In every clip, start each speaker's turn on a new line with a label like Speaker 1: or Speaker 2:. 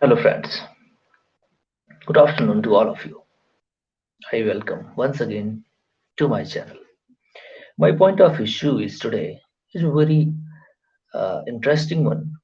Speaker 1: Hello, friends. Good afternoon to all of you. I welcome once again to my channel. My point of issue is today is a very interesting one,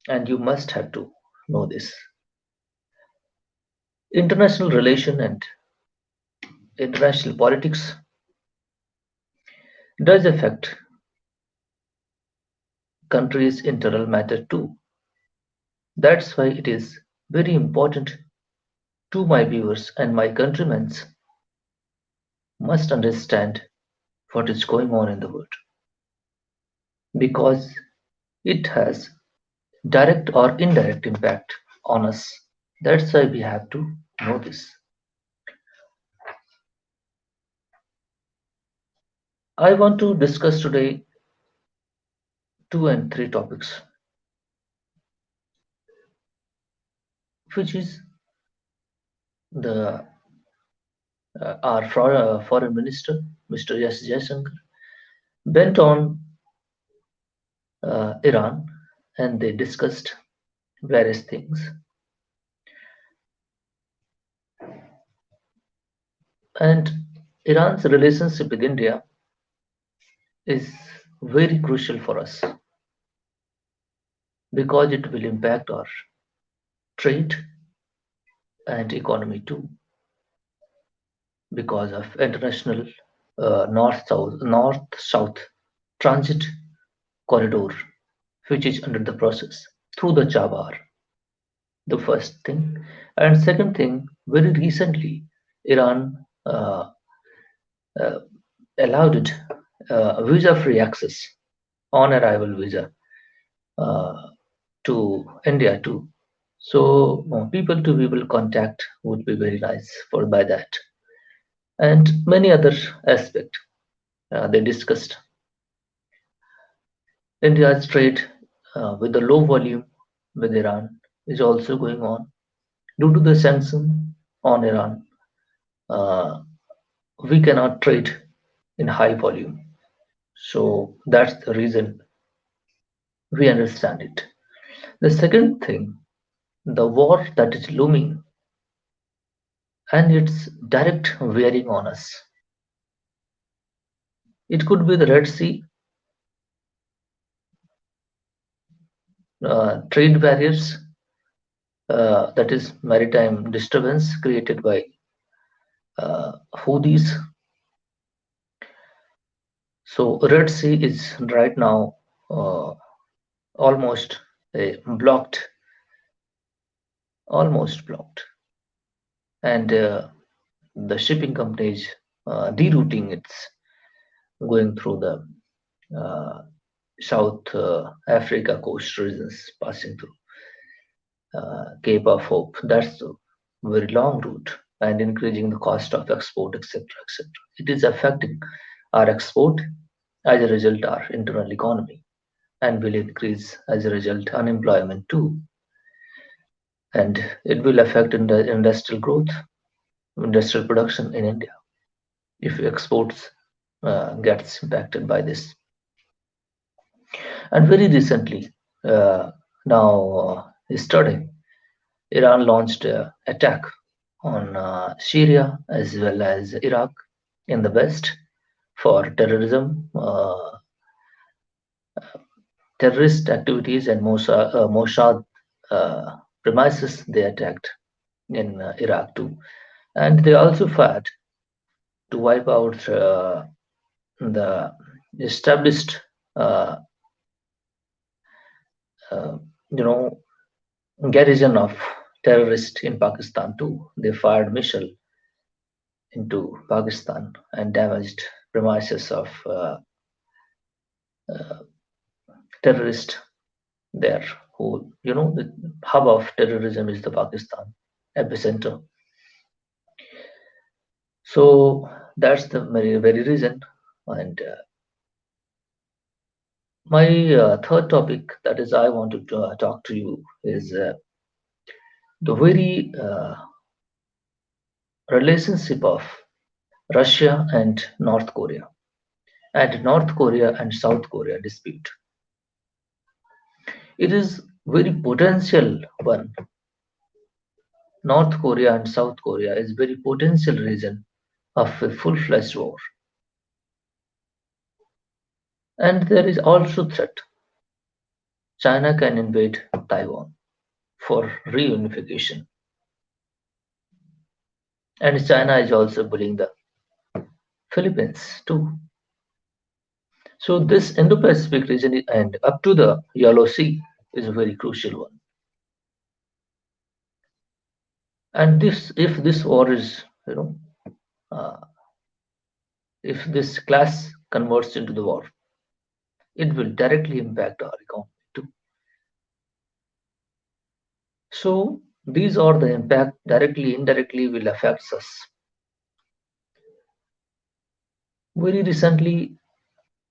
Speaker 1: and you must have to know this. International relation and international politics does affect countries' internal matter too. That's why it is very important to my viewers and my countrymen must understand what is going on in the world because it has direct or indirect impact on us. That's why we have to know this. I want to discuss today two and three topics, which is the our foreign minister, Mr. S. Jaishankar, went on Iran, and they discussed various things. And Iran's relationship with India is very crucial for us because it will impact our trade and economy too, because of international north-south transit corridor, which is under the process through the Chabar. The first thing, and second thing, very recently, Iran uh, allowed it visa-free access on arrival visa uh, to India too. So people to people contact would be very nice for by that, and many other aspects they discussed. India's trade with the low volume with Iran is also going on due to the sanction on Iran. Uh, we cannot trade in high volume, so that's the reason we understand it. The second thing, the war that is looming and its direct bearing on us. It could be the Red Sea, trade barriers, that is maritime disturbance created by Houthis. So Red Sea is right now almost blocked, almost blocked, and the shipping companies derouting its going through the uh, South Africa coast regions, passing through Cape of Hope. That's a very long route and increasing the cost of export, etc., etc. It is affecting our export, as a result our internal economy, and will increase as a result unemployment too, and it will affect in the industrial growth, industrial production in India if exports gets impacted by this. And very recently, now yesterday, Iran launched an attack on Syria as well as Iraq in the west for terrorism, terrorist activities, and Mossad premises they attacked in Iraq too. And they also fired to wipe out the established, uh, uh, you know, garrison of terrorists in Pakistan too. They fired missile into Pakistan and damaged premises of uh, terrorists there. Who the hub of terrorism is the Pakistan epicenter. So that's the very reason. And my third topic that is I want to talk to you is the very relationship of Russia and North Korea, and North Korea and South Korea dispute. It is very potential one North Korea and South Korea is very potential region of a full-fledged war. And there is also threat. China can invade Taiwan for reunification. And China is also bullying the Philippines too. So this Indo-Pacific region and up to the Yellow Sea is a very crucial one. And this, if this war is, uh, if this clash converts into the war, it will directly impact our economy too. So these are the impact directly, indirectly will affect us. Very recently,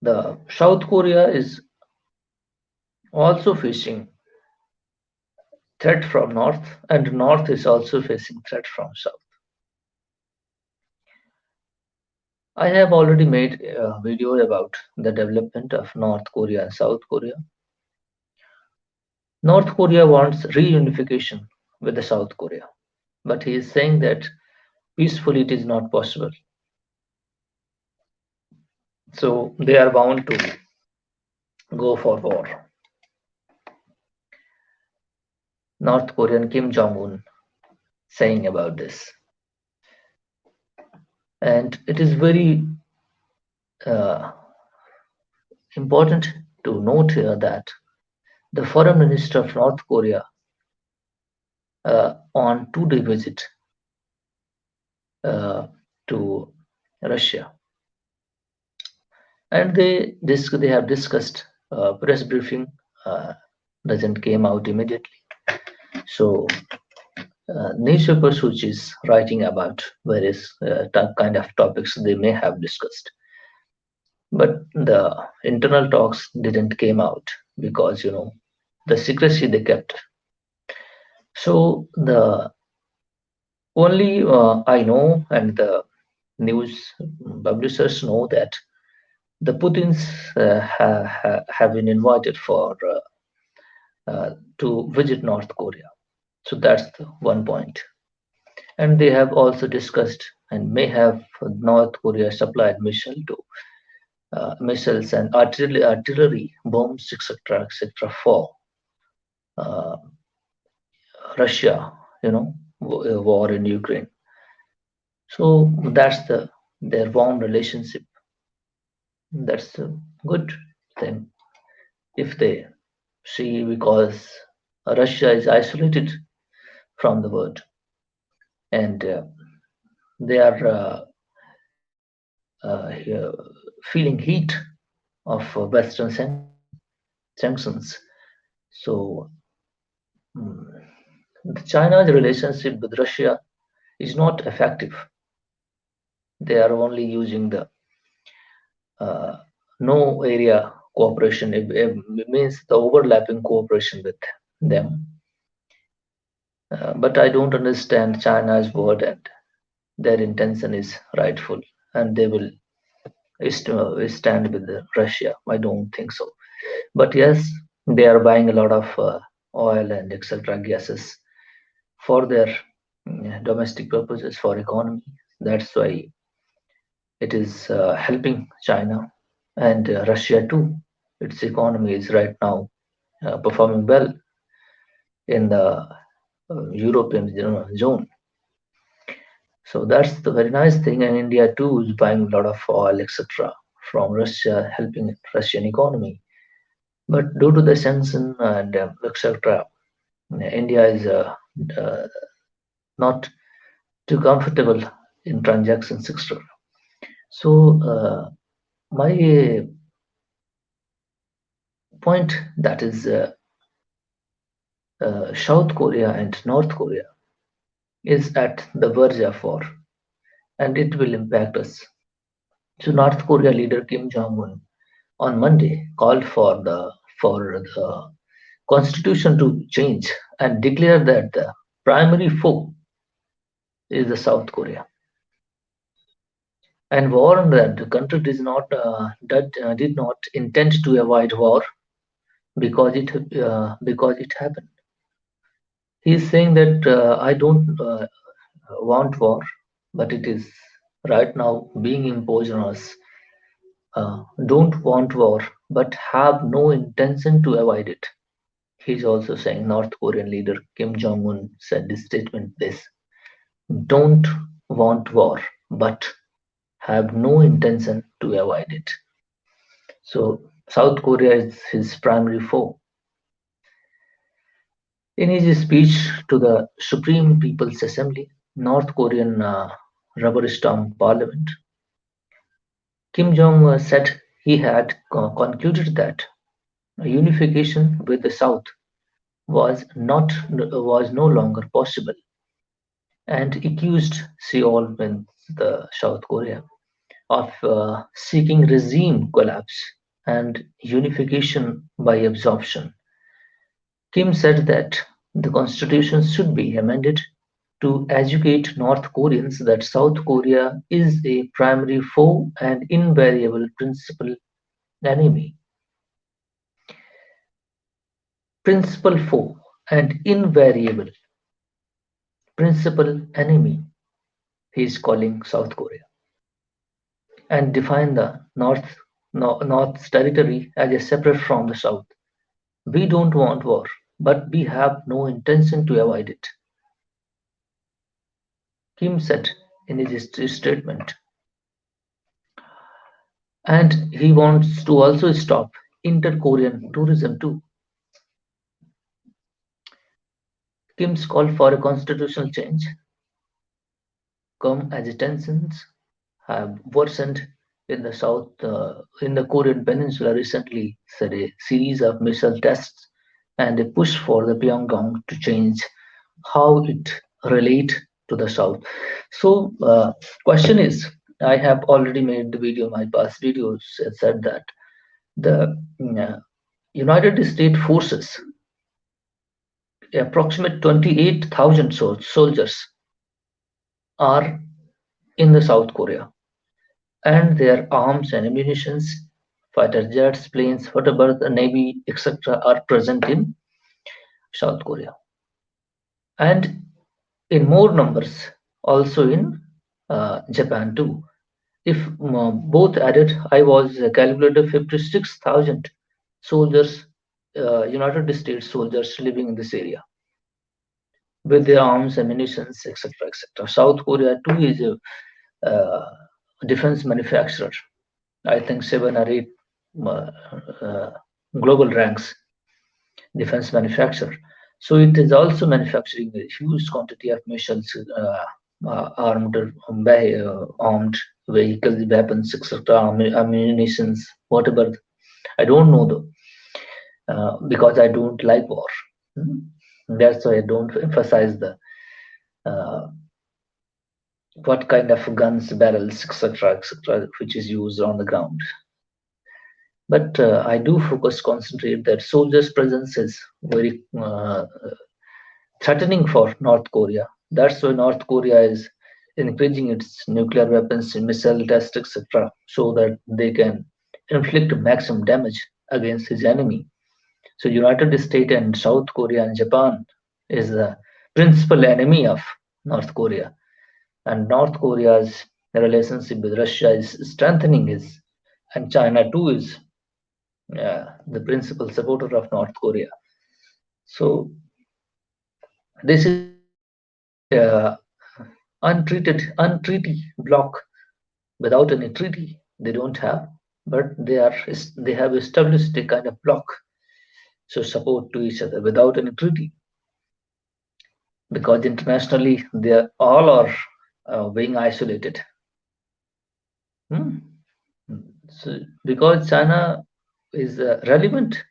Speaker 1: the South Korea is also facing threat from North, and North is also facing threat from South. I have already made a video about the development of North Korea and South Korea. North Korea wants reunification with the South Korea, but he is saying that peacefully it is not possible. So they are bound to go for war. North Korean Kim Jong Un saying about this. And it is very uh, important to note here that the foreign minister of North Korea on 2-day visit uh, to Russia, and they have discussed press briefing doesn't came out immediately. So newspapers which is writing about various kind of topics they may have discussed, but the internal talks didn't came out because the secrecy they kept. So the only I know and the news publishers know that the Putins have been invited for to visit North Korea. So that's the one point. And they have also discussed and may have North Korea supplied missiles and artillery bombs, etc., etc., for uh, Russia, war in Ukraine. So that's their warm relationship. That's a good thing if they see, because Russia is isolated from the world, and they are feeling heat of Western sanctions. So mm, China's relationship with Russia is not effective. They are only using the uh, no area cooperation. It means the overlapping cooperation with them. But I don't understand China's word, and their intention is rightful, and they will stand with Russia. I don't think so. But yes, they are buying a lot of oil and etc. gases for their domestic purposes for economy. That's why it is helping China and Russia too. Its economy is right now performing well in the European zone. So that's the very nice thing. And India too is buying a lot of oil, etc., from Russia, helping Russian economy. But due to the sanction and etc., India is uh, not too comfortable in transactions, etc. So my point that is South Korea and North Korea is at the verge of war, and it will impact us. So North Korea leader Kim Jong Un on Monday called for the constitution to change and declare that the primary foe is the South Korea, and warned that the country did not intend to avoid war because it happened. He's saying that I don't want war, but it is right now being imposed on us. Don't want war, but have no intention to avoid it. He's also saying North Korean leader Kim Jong Un said this statement this: don't want war, but have no intention to avoid it. So South Korea is his primary foe. In his speech to the Supreme People's Assembly, North Korean rubber stamp parliament, Kim Jong said he had concluded that unification with the South was no longer possible, and accused Seoul with the South Korea of seeking regime collapse and unification by absorption. Kim said that the constitution should be amended to educate North Koreans that South Korea is a primary foe and invariable principal enemy. Principal foe and invariable principal enemy, he is calling South Korea, and define the North's territory as a separate from the South. We don't want war, but we have no intention to avoid it, Kim said in his statement. And he wants to also stop inter-Korean tourism too. Kim's call for a constitutional change come as tensions have worsened in the south, in the Korean Peninsula recently, said a series of missile tests and a push for the Pyongyang to change how it relate to the south. So, question is, I have already made the video, my past videos said that the United States forces, approximate 28,000 soldiers, are in the South Korea, and their arms and ammunitions, fighter jets, planes, whatever the navy, etc., are present in South Korea, and in more numbers also in Japan too. If both added, I was calculated 56,000 soldiers, United States soldiers living in this area with their arms, ammunition, etc., etc. South Korea too is a defense manufacturer. I think seven or eight uh, uh, global ranks defense manufacturer. So it is also manufacturing a huge quantity of missiles, armed vehicles, weapons, etc., ammunitions, whatever. I don't know though, because I don't like war. Hmm? That's why I don't emphasize the uh, what kind of guns, barrels, etc., etc., which is used on the ground. But I do focus, concentrate that soldiers' presence is very threatening for North Korea. That's why North Korea is increasing its nuclear weapons, missile tests, etc., so that they can inflict maximum damage against his enemy. So United States and South Korea and Japan is the principal enemy of North Korea, and North Korea's relationship with Russia is strengthening his, and China too is the principal supporter of North Korea. So this is a untreaty bloc without any treaty. They don't have, but they have established a kind of bloc, so support to each other without any treaty, because internationally they all are being isolated. Hmm. So because China is relevant,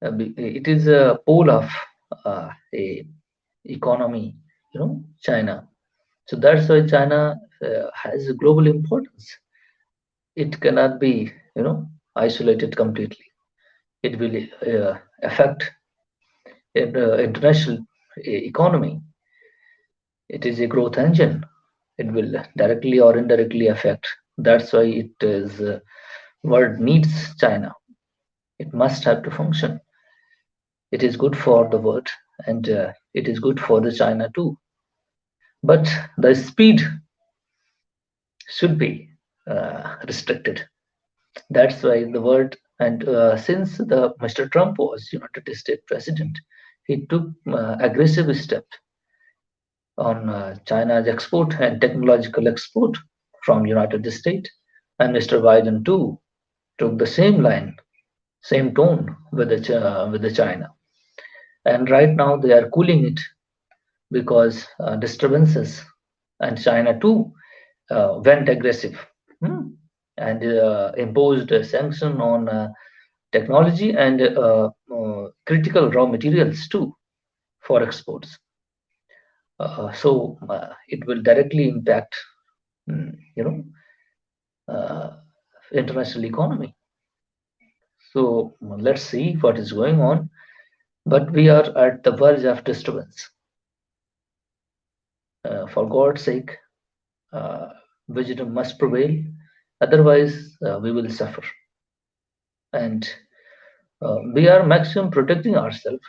Speaker 1: it is a pole of a economy, China. So that's why China has a global importance. It cannot be, isolated completely. It will affect international economy. It is a growth engine. It will directly or indirectly affect. That's why it is world needs China. It must have to function. It is good for the world, and it is good for the China too. But the speed should be restricted. That's why the word, and since the Mr. Trump was United States president, he took aggressive steps on China's export and technological export from United States, and Mr. Biden too took the same line, same tone with the China. And right now they are cooling it because disturbances, and China too went aggressive, hmm, and imposed a sanction on technology and critical raw materials too for exports. So it will directly impact, you know, uh, international economy. So let's see what is going on. But we are at the verge of disturbance. For God's sake, uh, wisdom must prevail. Otherwise, we will suffer. And we are maximum protecting ourselves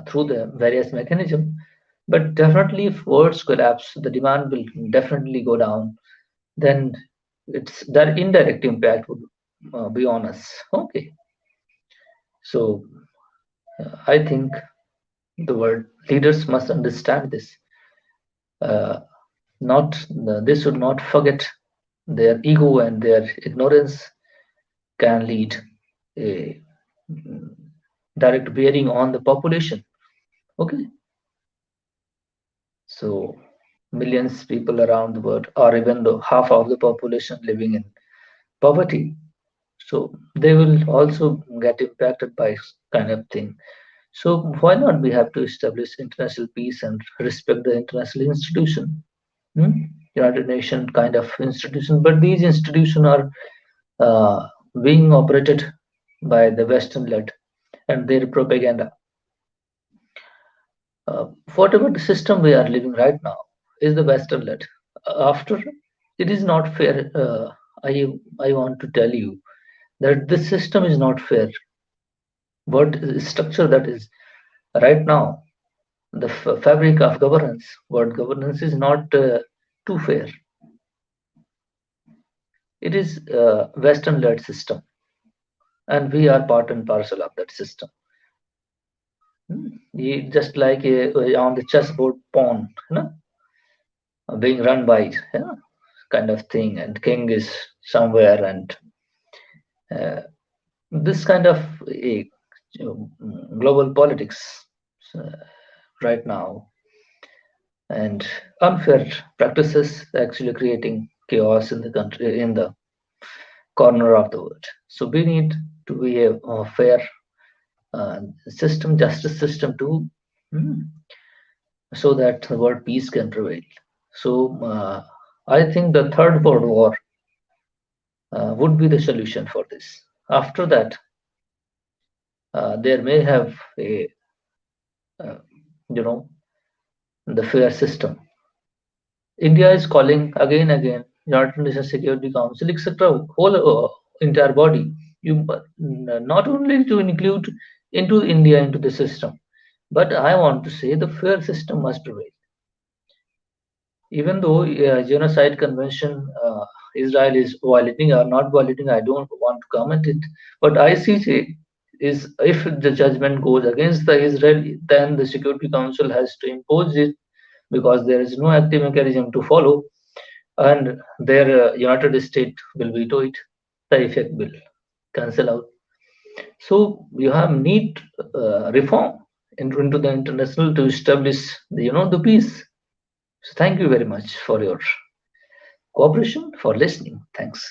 Speaker 1: through the various mechanism. But definitely, if words collapse, the demand will definitely go down. Then it's that indirect impact would be on us. Okay, so I think the word leaders must understand this. Uh, not they should not forget their ego, and their ignorance can lead a direct bearing on the population. Okay, so millions people around the world, or even though half of the population living in poverty, so they will also get impacted by kind of thing. So why not we have to establish international peace and respect the international institution, hmm? United Nations kind of institution, but these institutions are uh, being operated by the Western led and their propaganda. Whatever the system we are living right now is the Western led. After, it is not fair. I want to tell you that this system is not fair. What structure that is right now, the fabric of governance, what governance is not too fair. It is a Western led system, and we are part and parcel of that system. Just like on the chessboard pawn, being run by, kind of thing, and king is somewhere, and uh, this kind of global politics uh, right now, and unfair practices actually creating chaos in the country, in the corner of the world. So we need to be a fair system, justice system too, mm, so that the word peace can prevail. So I think the third world war would be the solution for this. After that, there may have a uh, you know the fair system. India is calling again, again, United Nations Security Council, etc. Whole entire body. You not only to include into India into the system, but I want to say the fair system must prevail. Even though genocide convention Israel is violating or not violating, I don't want to comment it. But ICJ is, if the judgment goes against the Israel, then the Security Council has to impose it because there is no active mechanism to follow, and their United States will veto it. The effect will cancel out. So you have need reform into the international to establish the peace. So thank you very much for your cooperation, for listening. Thanks.